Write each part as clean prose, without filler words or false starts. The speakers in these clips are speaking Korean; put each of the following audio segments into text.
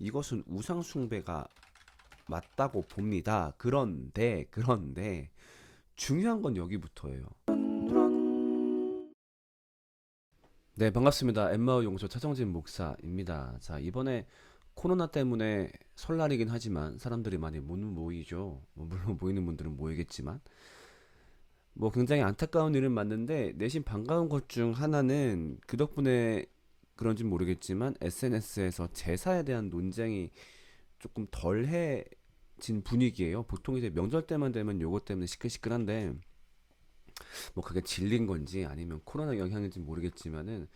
이것은 우상 숭배가 맞다고 봅니다. 그런데 중요한 건 여기부터예요. 네, 반갑습니다. 엠마오 용서 차정진 목사입니다. 자, 이번에 코로나 때문에 설날이긴 하지만 사람들이 많이 못 모이죠. 뭐 물론 모이는 분들은 모이겠지만 뭐 굉장히 안타까운 일은 맞는데 내심 반가운 것 중 하나는 그 덕분에 그런지 모르겠지만 SNS에서 제사에 대한 논쟁이 조금 덜해진 분위기예요. 보통 이제 명절 때만 되면 요것 때문에 시끌시끌한데 뭐 그게 진린 건지 아니면 코로나 영향인지 모르겠지만은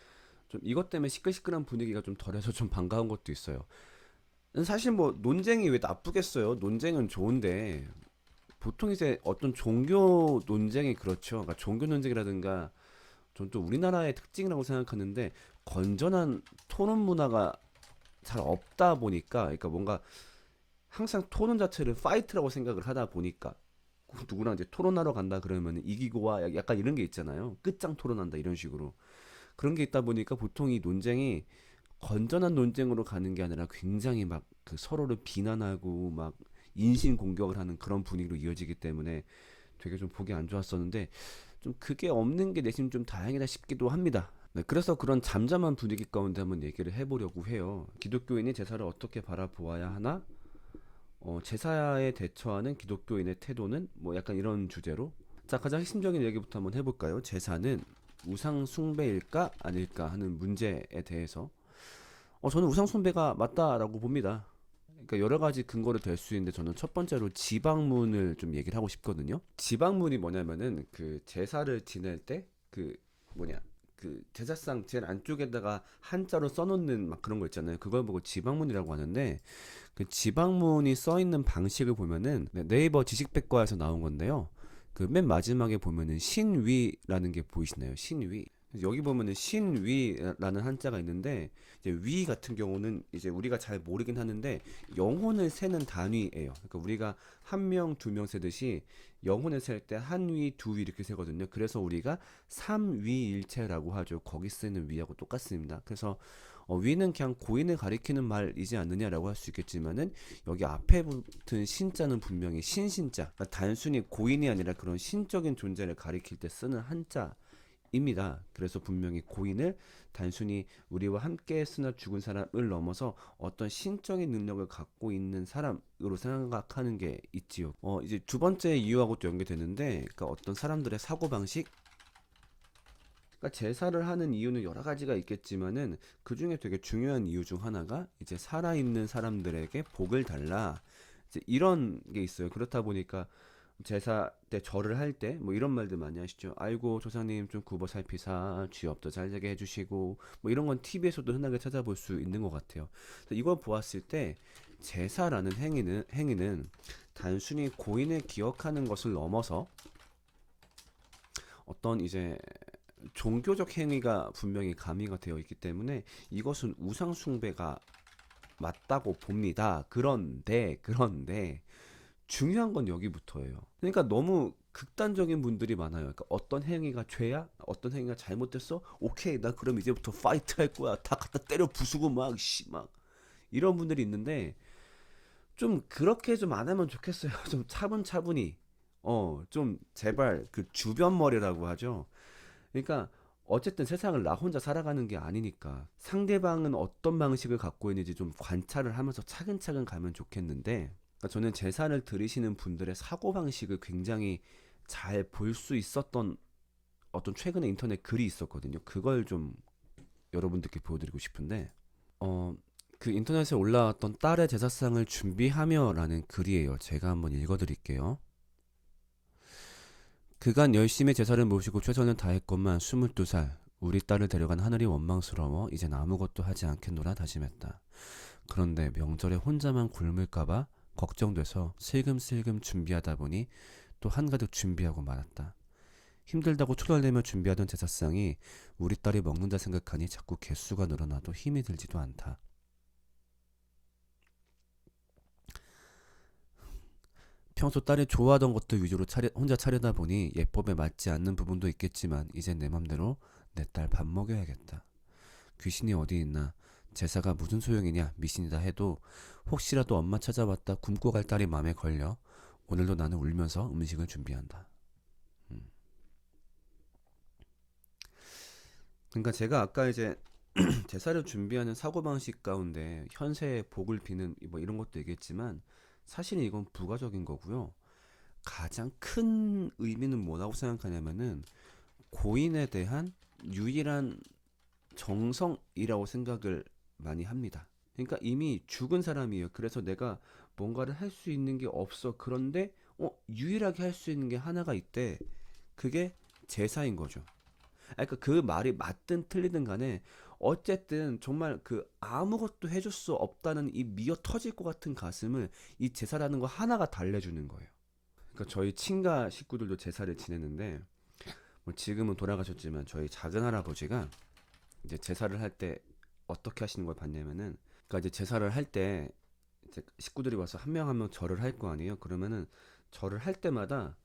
좀 이것 때문에 시끌시끌한 분위기가 좀 덜해서 좀 반가운 것도 있어요. 사실 뭐 논쟁이 왜 나쁘겠어요? 논쟁은 좋은데 보통 이제 어떤 종교 논쟁이 그렇죠. 그러니까 종교 논쟁이라든가 전 또 우리나라의 특징이라고 생각하는데 건전한 토론 문화가 잘 없다 보니까 그러니까 뭔가 항상 토론 자체를 파이트라고 생각을 하다 보니까 누구랑 이제 토론하러 간다 그러면 이기고 와 약간 이런 게 있잖아요. 끝장 토론한다 이런 식으로. 그런 게 있다 보니까 보통 이 논쟁이 건전한 논쟁으로 가는 게 아니라 굉장히 막 그 서로를 비난하고 막 인신 공격을 하는 그런 분위기로 이어지기 때문에 되게 좀 보기 안 좋았었는데 좀 그게 없는 게 내심 좀 다행이다 싶기도 합니다. 네, 그래서 그런 잠잠한 분위기 가운데 한번 얘기를 해보려고 해요. 기독교인이 제사를 어떻게 바라보아야 하나? 제사에 대처하는 기독교인의 태도는 뭐 약간 이런 주제로 자 가장 핵심적인 얘기부터 한번 해볼까요? 제사는 우상 숭배일까 아닐까 하는 문제에 대해서 저는 우상 숭배가 맞다라고 봅니다. 그러니까 여러 가지 근거를 댈 수 있는데 저는 첫 번째로 지방문을 좀 얘기를 하고 싶거든요. 지방문이 뭐냐면은 그 제사를 지낼 때 그 뭐냐 그 제사상 제일 안쪽에다가 한자로 써놓는 막 그런 거 있잖아요. 그걸 보고 지방문이라고 하는데 그 지방문이 써 있는 방식을 보면은 네이버 지식백과에서 나온 건데요. 그 맨 마지막에 보면은 신위라는 게 보이시나요? 신위. 여기 보면은 신위라는 한자가 있는데 이제 위 같은 경우는 이제 우리가 잘 모르긴 하는데 영혼을 세는 단위예요. 그러니까 우리가 한 명, 두 명 세듯이 영혼을 셀 때 한 위, 두 위 이렇게 세거든요. 그래서 우리가 삼위일체라고 하죠. 거기 쓰는 위하고 똑같습니다. 그래서 위는 그냥 고인을 가리키는 말이지 않느냐라고 할 수 있겠지만은 여기 앞에 붙은 신자는 분명히 신신자, 그러니까 단순히 고인이 아니라 그런 신적인 존재를 가리킬 때 쓰는 한자. 입니다. 그래서 분명히 고인을 단순히 우리와 함께 했으나 죽은 사람을 넘어서 어떤 신적인 능력을 갖고 있는 사람으로 생각하는 게 있지요. 이제 두 번째 이유하고 또 연계되는데, 그러니까 어떤 사람들의 사고 방식, 그러니까 제사를 하는 이유는 여러 가지가 있겠지만은 그 중에 되게 중요한 이유 중 하나가 이제 살아있는 사람들에게 복을 달라. 이제 이런 게 있어요. 그렇다 보니까 제사 때 절을 할 때 뭐 이런 말들 많이 하시죠. 아이고 조상님 좀 굽어 살피사 취업도 잘 되게 해주시고 뭐 이런 건 TV에서도 흔하게 찾아볼 수 있는 것 같아요. 그래서 이걸 보았을 때 제사라는 행위는 단순히 고인을 기억하는 것을 넘어서 어떤 이제 종교적 행위가 분명히 가미가 되어 있기 때문에 이것은 우상 숭배가 맞다고 봅니다. 그런데 중요한 건 여기부터예요. 그러니까 너무 극단적인 분들이 많아요. 그러니까 어떤 행위가 죄야? 어떤 행위가 잘못됐어? 오케이, 나 그럼 이제부터 파이트 할 거야. 다 갖다 때려 부수고 막, 씨, 막. 이런 분들이 있는데, 좀 그렇게 좀 안 하면 좋겠어요. 좀 차분차분히. 좀 제발 그 주변 머리라고 하죠. 그러니까 어쨌든 세상을 나 혼자 살아가는 게 아니니까 상대방은 어떤 방식을 갖고 있는지 좀 관찰을 하면서 차근차근 가면 좋겠는데 그러니까 저는 제사를 들으시는 분들의 사고방식을 굉장히 잘 볼 수 있었던 어떤 최근에 인터넷 글이 있었거든요. 그걸 좀 여러분들께 보여드리고 싶은데 그 인터넷에 올라왔던 딸의 제사상을 준비하며라는 글이에요. 제가 한번 읽어드릴게요. 그간 열심히 제사를 모시고 최선을 다했건만 22살 우리 딸을 데려간 하늘이 원망스러워 이젠 아무것도 하지 않겠노라 다짐했다. 그런데 명절에 혼자만 굶을까봐 걱정돼서 슬금슬금 준비하다 보니 또 한가득 준비하고 말았다. 힘들다고 초달내며 준비하던 제사상이 우리 딸이 먹는다 생각하니 자꾸 개수가 늘어나도 힘이 들지도 않다. 평소 딸이 좋아하던 것들 위주로 혼자 차려다 보니 예법에 맞지 않는 부분도 있겠지만 이젠 내 맘대로 내 딸 밥 먹여야겠다. 귀신이 어디 있나 제사가 무슨 소용이냐 미신이다 해도 혹시라도 엄마 찾아왔다 굶고 갈 딸이 마음에 걸려 오늘도 나는 울면서 음식을 준비한다. 음. 그러니까 제가 아까 이제 제사를 준비하는 사고방식 가운데 현세의 복을 비는 뭐 이런 것도 얘기했지만 사실은 이건 부가적인 거고요. 가장 큰 의미는 뭐라고 생각하냐면은 고인에 대한 유일한 정성이라고 생각을 많이 합니다. 그러니까 이미 죽은 사람이에요. 그래서 내가 뭔가를 할 수 있는 게 없어. 그런데 유일하게 할 수 있는 게 하나가 있대. 그게 제사인 거죠. 그러니까 그 말이 맞든 틀리든 간에 어쨌든 정말 그 아무것도 해줄 수 없다는 이 미어 터질 것 같은 가슴을 이 제사라는 거 하나가 달래주는 거예요. 그러니까 저희 친가 식구들도 제사를 지냈는데 뭐 지금은 돌아가셨지만 저희 작은 할아버지가 이제 제사를 할 때 어떻게 하시는 걸 봤냐면은 그러니까 이제 제사를 할 때 이제 식구들이 와서 한 명 한 명 절을 할 거 아니에요. 그러면은 절을 할 때마다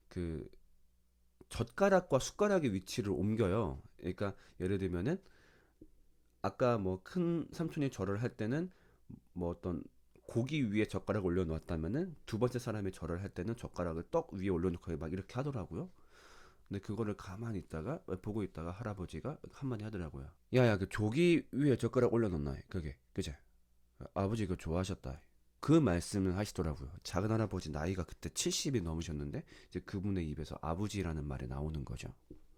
그 젓가락과 숟가락의 위치를 옮겨요. 그러니까 예를 들면은 아까 뭐 큰 삼촌이 절을 할 때는 뭐 어떤 고기 위에 젓가락을 올려놓았다면은 두 번째 사람이 절을 할 때는 젓가락을 떡 위에 올려놓고 막 이렇게 하더라고요. 근데 그거를 가만히 있다가 보고 있다가 할아버지가 한마디 하더라고요. 야야 그 조기 위에 젓가락 올려놓나 그게 그제 아버지 그거 좋아하셨다. 그 말씀을 하시더라고요. 작은 할아버지 나이가 그때 70이 넘으셨는데 이제 그분의 입에서 아버지라는 말이 나오는 거죠.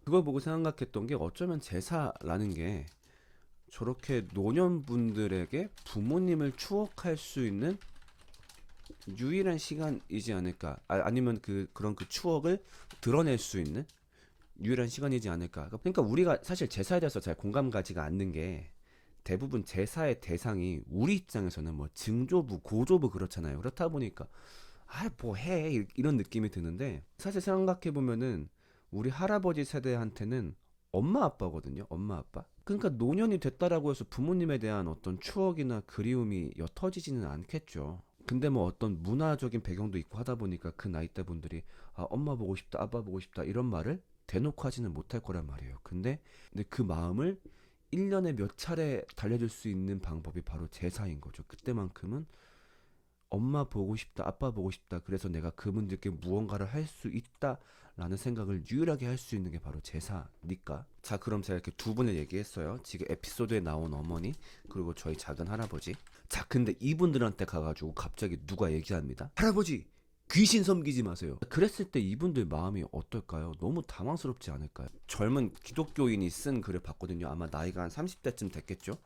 그걸 보고 생각했던 게 어쩌면 제사라는 게 저렇게 노년분들에게 부모님을 추억할 수 있는 유일한 시간이지 않을까. 아니면 그런 그 추억을 드러낼 수 있는 유일한 시간이지 않을까. 그러니까 우리가 사실 제사에 대해서 잘 공감 가지가 않는 게 대부분 제사의 대상이 우리 입장에서는 뭐 증조부, 고조부 그렇잖아요. 그렇다 보니까 뭐 해 이런 느낌이 드는데 사실 생각해 보면은 우리 할아버지 세대한테는 엄마 아빠거든요. 엄마 아빠. 그러니까 노년이 됐다라고 해서 부모님에 대한 어떤 추억이나 그리움이 옅어지지는 않겠죠. 근데 뭐 어떤 문화적인 배경도 있고 하다 보니까 그 나이대 분들이 엄마 보고 싶다, 아빠 보고 싶다 이런 말을 대놓고 하지는 못할 거란 말이에요. 근데 그 마음을 1년에 몇 차례 달래줄 수 있는 방법이 바로 제사인 거죠. 그때만큼은 엄마 보고 싶다, 아빠 보고 싶다. 그래서 내가 그분들께 무언가를 할 수 있다라는 생각을 유일하게 할 수 있는 게 바로 제사니까. 자, 그럼 제가 이렇게 두 분을 얘기했어요. 지금 에피소드에 나온 어머니, 그리고 저희 작은 할아버지. 자, 근데 이분들한테 가가지고 갑자기 누가 얘기합니다. 할아버지! 귀신 섬기지 마세요. 그랬을 때 이분들 마음이 어떨까요? 너무 당황스럽지 않을까요? 젊은 기독교인이 쓴 글을 봤거든요. 아마 나이가 한 30대쯤 됐겠죠?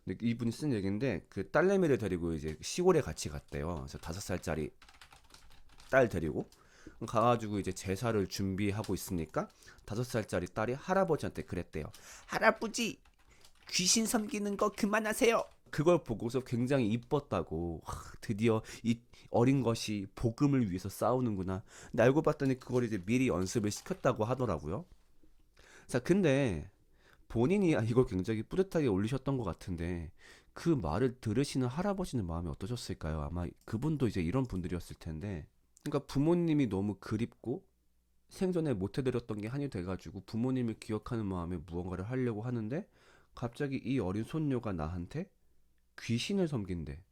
근데 이분이 쓴 얘기인데 그 딸내미를 데리고 이제 시골에 같이 갔대요. 그래서 5살짜리 딸 데리고 가가지고 이제 제사를 준비하고 있으니까 5살짜리 딸이 할아버지한테 그랬대요. 할아버지 귀신 섬기는 거 그만하세요. 그걸 보고서 굉장히 이뻤다고. 드디어 이 어린 것이 복음을 위해서 싸우는구나. 근데 알고 봤더니 그걸 이제 미리 연습을 시켰다고 하더라고요. 자, 근데 본인이 이걸 굉장히 뿌듯하게 올리셨던 것 같은데 그 말을 들으시는 할아버지는 마음이 어떠셨을까요? 아마 그분도 이제 이런 분들이었을 텐데 그러니까 부모님이 너무 그립고 생전에 못 해드렸던 게 한이 돼가지고 부모님을 기억하는 마음에 무언가를 하려고 하는데 갑자기 이 어린 손녀가 나한테 귀신을 섬긴대.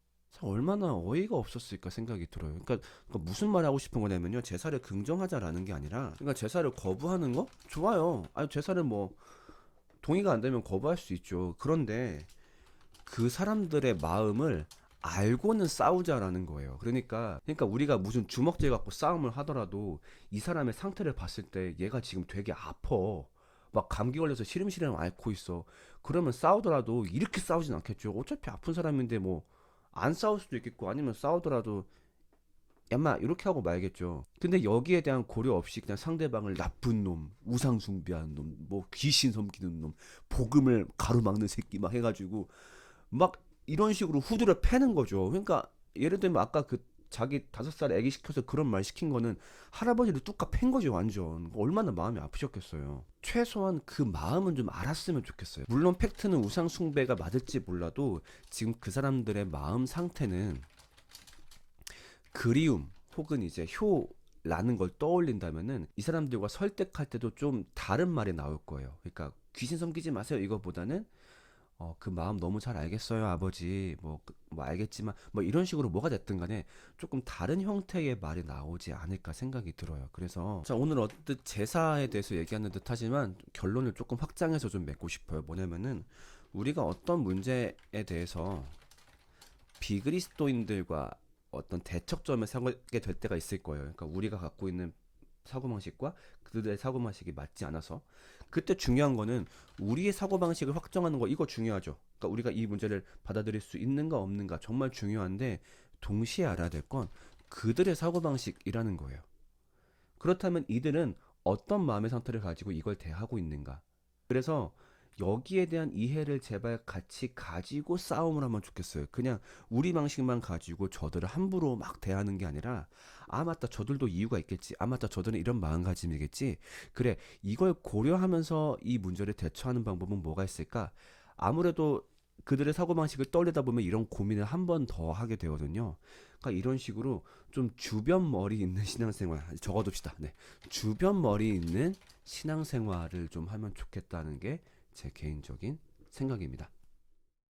얼마나 어이가 없었을까 생각이 들어요. 그러니까 무슨 말 하고 싶은 거냐면요. 제사를 긍정하자라는 게 아니라 그러니까 제사를 거부하는 거 좋아요. 아니 제사를 뭐 동의가 안 되면 거부할 수 있죠. 그런데 그 사람들의 마음을 알고는 싸우자라는 거예요. 그러니까 우리가 무슨 주먹질 갖고 싸움을 하더라도 이 사람의 상태를 봤을 때 얘가 지금 되게 아파. 막 감기 걸려서 시름시름 앓고 있어. 그러면 싸우더라도 이렇게 싸우진 않겠죠. 어차피 아픈 사람인데 뭐 안 싸울 수도 있겠고 아니면 싸우더라도 얌마 이렇게 하고 말겠죠. 근데 여기에 대한 고려 없이 그냥 상대방을 나쁜 놈, 우상 숭배하는 놈, 뭐 귀신 섬기는 놈, 복음을 가로막는 새끼 막 해가지고 막 이런 식으로 후드를 패는 거죠. 그러니까 예를 들면 아까 그 자기 5살 애기 시켜서 그런 말 시킨 거는 할아버지를 뚝까 팬 거죠 완전. 얼마나 마음이 아프셨겠어요. 최소한 그 마음은 좀 알았으면 좋겠어요. 물론 팩트는 우상 숭배가 맞을지 몰라도 지금 그 사람들의 마음 상태는 그리움 혹은 이제 효라는 걸 떠올린다면은 이 사람들과 설득할 때도 좀 다른 말이 나올 거예요. 그러니까 귀신 섬기지 마세요 이거보다는 그 마음 너무 잘 알겠어요, 아버지. 뭐 알겠지만, 뭐 이런 식으로 뭐가 됐든 간에 조금 다른 형태의 말이 나오지 않을까 생각이 들어요. 그래서, 자, 오늘 어쨌든 제사에 대해서 얘기하는 듯 하지만 결론을 조금 확장해서 좀 맺고 싶어요. 뭐냐면은, 우리가 어떤 문제에 대해서 비그리스도인들과 어떤 대척점에 서게 될 때가 있을 거예요. 그러니까 우리가 갖고 있는 사고방식과 그들의 사고방식이 맞지 않아서 그때 중요한 거는 우리의 사고방식을 확정하는 거 이거 중요하죠. 그러니까 우리가 이 문제를 받아들일 수 있는가 없는가 정말 중요한데 동시에 알아야 될 건 그들의 사고방식이라는 거예요. 그렇다면 이들은 어떤 마음의 상태를 가지고 이걸 대하고 있는가? 그래서 여기에 대한 이해를 제발 같이 가지고 싸움을 하면 좋겠어요. 그냥 우리 방식만 가지고 저들을 함부로 막 대하는 게 아니라, 아, 맞다. 저들도 이유가 있겠지. 아, 맞다. 저들은 이런 마음가짐이겠지. 그래. 이걸 고려하면서 이 문제를 대처하는 방법은 뭐가 있을까? 아무래도 그들의 사고방식을 떠올리다 보면 이런 고민을 한 번 더 하게 되거든요. 그러니까 이런 식으로 좀 주변 머리 있는 신앙생활, 적어둡시다. 네. 주변 머리 있는 신앙생활을 좀 하면 좋겠다는 게 제 개인적인 생각입니다.